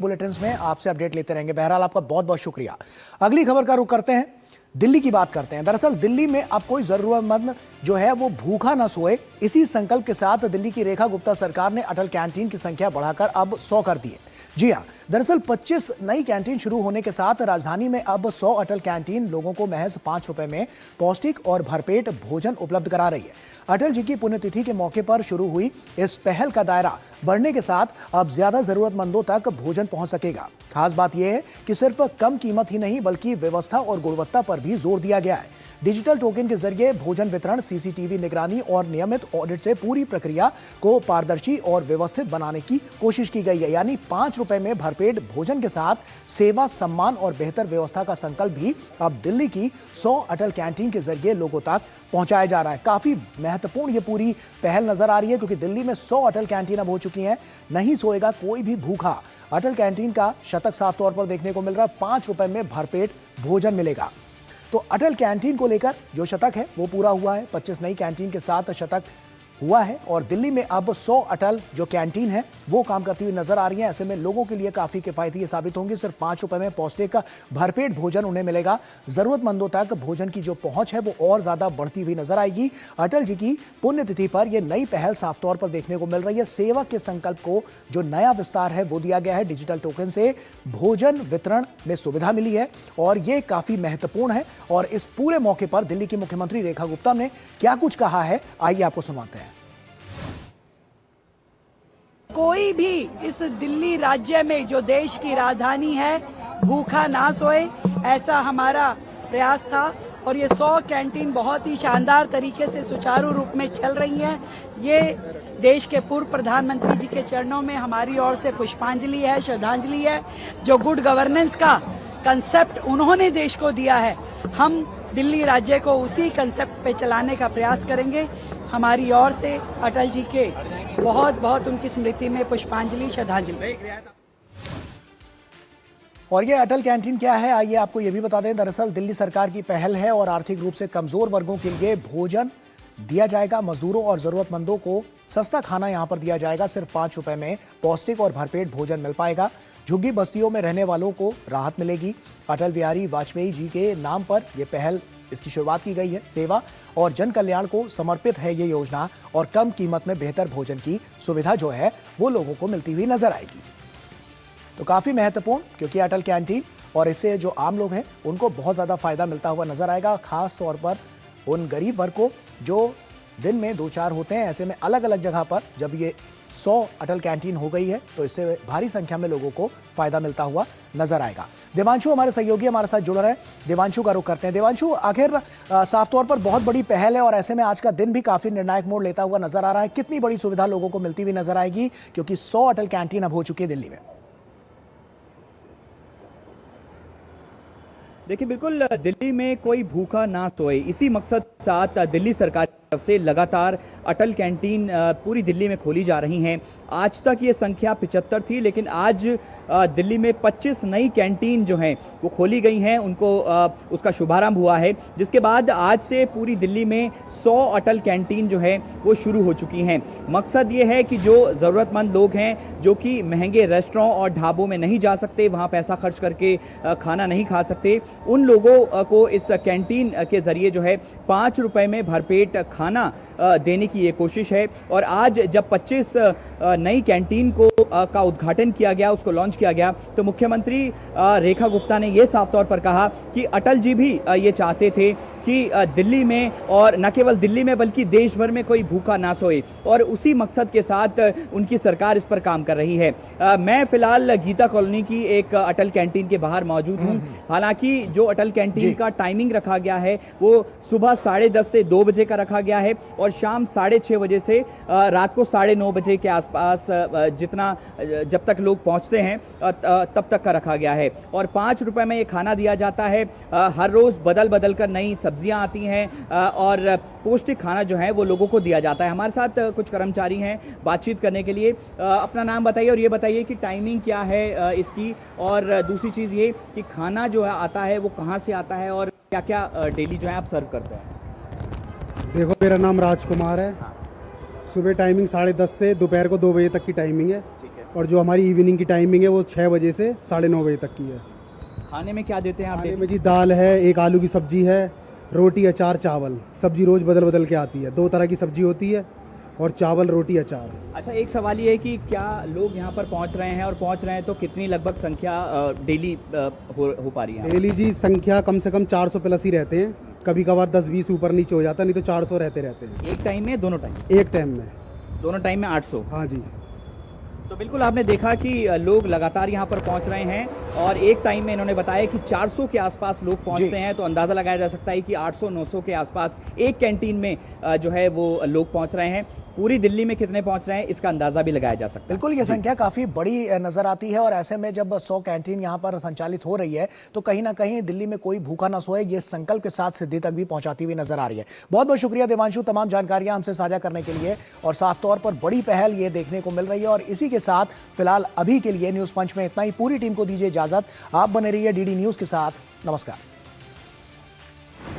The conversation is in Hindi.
बुलेटिन में आपसे अपडेट लेते रहेंगे। बहरहाल आपका बहुत बहुत शुक्रिया। अगली खबर का रुख करते हैं, दिल्ली की बात करते हैं। दरअसल दिल्ली में अब कोई जरूरतमंद जो है वो भूखा ना सोए, इसी संकल्प के साथ दिल्ली की रेखा गुप्ता सरकार ने अटल कैंटीन की संख्या बढ़ाकर अब 100 कर दी है। जी हां, दरअसल 25 नई कैंटीन शुरू होने के साथ राजधानी में अब 100 अटल कैंटीन लोगों को महज 5 रुपए में पौष्टिक और भरपेट भोजन उपलब्ध करा रही है। अटल जी की पुण्यतिथि के मौके पर शुरू हुई इस पहल का दायरा बढ़ने के साथ अब ज्यादा जरूरतमंदों तक भोजन पहुंच सकेगा। खास बात यह है कि सिर्फ कम कीमत ही नहीं बल्कि व्यवस्था और गुणवत्ता पर भी जोर दिया गया है। डिजिटल टोकन के जरिए भोजन वितरण, सीसीटीवी निगरानी और नियमित ऑडिट से पूरी प्रक्रिया को पारदर्शी और व्यवस्थित बनाने की कोशिश की गई है। यानी 5 रुपए में भरपेट भोजन के साथ सेवा, सम्मान और बेहतर व्यवस्था का संकल्प भी अब दिल्ली की 100 अटल कैंटीन के जरिए लोगों तक पहुंचाया जा रहा है। काफी महत्वपूर्ण ये पूरी पहल नजर आ रही है क्योंकि दिल्ली में 100 अटल कैंटीन अब हो चुकी हैं। नहीं सोएगा कोई भी भूखा। अटल कैंटीन का शतक साफ तौर पर देखने को मिल रहा है। 5 रुपए में भरपेट भोजन मिलेगा। तो अटल कैंटीन को लेकर जो शतक है वो पूरा हुआ है। 25 नई कैंटीन के साथ शतक हुआ है और दिल्ली में अब 100 अटल जो कैंटीन है वो काम करती हुई नजर आ रही है। ऐसे में लोगों के लिए काफी किफायती ये साबित होंगी। सिर्फ 5 रुपए में पौष्टिक भरपेट भोजन उन्हें मिलेगा। जरूरतमंदों तक भोजन की जो पहुंच है वो और ज्यादा बढ़ती हुई नजर आएगी। अटल जी की पुण्यतिथि पर यह नई पहल साफ तौर पर देखने को मिल रही है। सेवा के संकल्प को जो नया विस्तार है वो दिया गया है। डिजिटल टोकन से भोजन वितरण में सुविधा मिली है और ये काफी महत्वपूर्ण है। और इस पूरे मौके पर दिल्ली की मुख्यमंत्री रेखा गुप्ता ने क्या कुछ कहा है, आइए आपको सुनाते हैं। कोई भी इस दिल्ली राज्य में जो देश की राजधानी है भूखा ना सोए, ऐसा हमारा प्रयास था। और ये 100 कैंटीन बहुत ही शानदार तरीके से सुचारू रूप में चल रही हैं। ये देश के पूर्व प्रधानमंत्री जी के चरणों में हमारी ओर से पुष्पांजलि है, श्रद्धांजलि है। जो गुड गवर्नेंस का कंसेप्ट उन्होंने देश को दिया है, हम दिल्ली राज्य को उसी कंसेप्ट पे चलाने का प्रयास करेंगे। हमारी ओर से अटल जी के बहुत बहुत उनकी स्मृति में पुष्पांजलि, श्रद्धांजलि। और ये अटल कैंटीन क्या है, आइए आपको ये भी बता दें। दरअसल दिल्ली सरकार की पहल है और आर्थिक रूप से कमजोर वर्गों के लिए भोजन दिया जाएगा। मजदूरों और जरूरतमंदों को सस्ता खाना यहां पर दिया जाएगा। सिर्फ 5 रुपए में पौष्टिक और भरपेट भोजन मिल पाएगा। झुग्गी बस्तियों में रहने वालों को राहत मिलेगी। अटल बिहारी वाजपेयी जी के नाम पर यह पहल, इसकी शुरुआत की गई है। सेवा और जन कल्याण को समर्पित है ये योजना और कम कीमत में बेहतर भोजन की सुविधा जो है वो लोगों को मिलती हुई नजर आएगी। तो काफी महत्वपूर्ण, क्योंकि अटल कैंटीन और इससे जो आम लोग हैं उनको बहुत ज्यादा फायदा मिलता हुआ नजर आएगा। खास तौर पर उन गरीब वर्ग को जो दिन में 2-4 होते हैं। ऐसे में अलग अलग जगह पर जब ये 100 अटल कैंटीन हो गई है तो इससे भारी संख्या में लोगों को फायदा मिलता हुआ नजर आएगा। देवांशु हमारे सहयोगी हमारे साथ जुड़ रहे हैं। देवांशु का रुख करते हैं। देवांशु, आखिर साफ तौर पर बहुत बड़ी पहल है और ऐसे में आज का दिन भी काफी निर्णायक मोड़ लेता हुआ नजर आ रहा है। कितनी बड़ी सुविधा लोगों को मिलती हुई नजर आएगी, क्योंकि 100 अटल कैंटीन अब हो चुकी है दिल्ली में? देखिए, बिल्कुल दिल्ली में कोई भूखा ना सोए, इसी मकसद के साथ दिल्ली सरकार की तरफ से लगातार अटल कैंटीन पूरी दिल्ली में खोली जा रही हैं। आज तक ये संख्या 75 थी, लेकिन आज दिल्ली में 25 नई कैंटीन जो हैं वो खोली गई हैं। उनको उसका शुभारंभ हुआ है, जिसके बाद आज से पूरी दिल्ली में 100 अटल कैंटीन जो है वो शुरू हो चुकी हैं। मकसद ये है कि जो ज़रूरतमंद लोग हैं, जो कि महंगे रेस्टोरेंट और ढाबों में नहीं जा सकते, वहाँ पैसा खर्च करके खाना नहीं खा सकते, उन लोगों को इस कैंटीन के ज़रिए जो है 5 रुपए में भरपेट खाना देने की ये कोशिश है। और आज जब 25 नई कैंटीन को का उद्घाटन किया गया, उसको लॉन्च किया गया, तो मुख्यमंत्री रेखा गुप्ता ने ये साफ तौर पर कहा कि अटल जी भी ये चाहते थे कि दिल्ली में, और न केवल दिल्ली में बल्कि देश भर में कोई भूखा ना सोए, और उसी मकसद के साथ उनकी सरकार इस पर काम कर रही है। मैं फिलहाल गीता कॉलोनी की एक अटल कैंटीन के बाहर मौजूद हूँ। हालांकि जो अटल कैंटीन का टाइमिंग रखा गया है वो सुबह 10:30 से 2 बजे का रखा गया है और शाम 6:30 बजे से रात को 9:30 बजे के आसपास जितना जब तक लोग पहुंचते हैं तब तक का रखा गया है। और 5 रुपए में ये खाना दिया जाता है। हर रोज बदल बदल कर नई सब्जियां आती हैं और पौष्टिक खाना जो है वो लोगों को दिया जाता है। हमारे साथ कुछ कर्मचारी हैं बातचीत करने के लिए। अपना नाम बताइए और ये बताइए कि टाइमिंग क्या है इसकी, और दूसरी चीज़ ये कि खाना जो है आता है वो कहाँ से आता है और क्या क्या डेली जो है आप सर्व करते हैं? देखो, मेरा नाम राजकुमार है। सुबह टाइमिंग 10:30 से दोपहर को 2 बजे तक की टाइमिंग है। ठीक है। और जो हमारी इवनिंग की टाइमिंग है वो 6 बजे से 9:30 बजे तक की है। खाने में क्या देते हैं आप खाने डेली? में जी दाल है, एक आलू की सब्जी है, रोटी, अचार, चावल। सब्जी रोज़ बदल बदल के आती है, 2 तरह की सब्जी होती है और चावल, रोटी, अचार। अच्छा, एक सवाल ये है कि क्या लोग यहाँ पर पहुँच रहे हैं, और पहुँच रहे हैं तो कितनी लगभग संख्या डेली हो पा रही है? डेली जी संख्या कम से कम 400 प्लस ही रहते हैं, कभी कभार 10-20 ऊपर नीचे हो जाता है, नहीं तो 400 रहते हैं एक टाइम में, दोनों टाइम? एक टाइम में। दोनों टाइम में 800? हाँ जी। तो बिल्कुल आपने देखा कि लोग लगातार यहाँ पर पहुँच रहे हैं, और एक टाइम में इन्होंने बताया कि 400 के आसपास लोग पहुँचते हैं, तो अंदाज़ा लगाया जा सकता है कि 800-900 के आसपास एक कैंटीन में जो है वो लोग पहुँच रहे हैं। पूरी दिल्ली में कितने पहुँच रहे हैं इसका अंदाज़ा भी लगाया जा सकता है। बिल्कुल, ये संख्या काफी बड़ी नजर आती है, और ऐसे में जब 100 कैंटीन यहाँ पर संचालित हो रही है तो कहीं ना कहीं दिल्ली में कोई भूखा ना सोए, ये संकल्प के साथ सिद्धि तक भी पहुंचाती हुई नजर आ रही है। बहुत बहुत शुक्रिया देवांशु, तमाम जानकारियां हमसे साझा करने के लिए, और साफ तौर पर बड़ी पहल ये देखने को मिल रही है। और इसी के साथ फिलहाल अभी के लिए न्यूज पंच में इतना ही। पूरी टीम को दीजिए इजाजत, आप बने रहिए डीडी न्यूज के साथ। नमस्कार।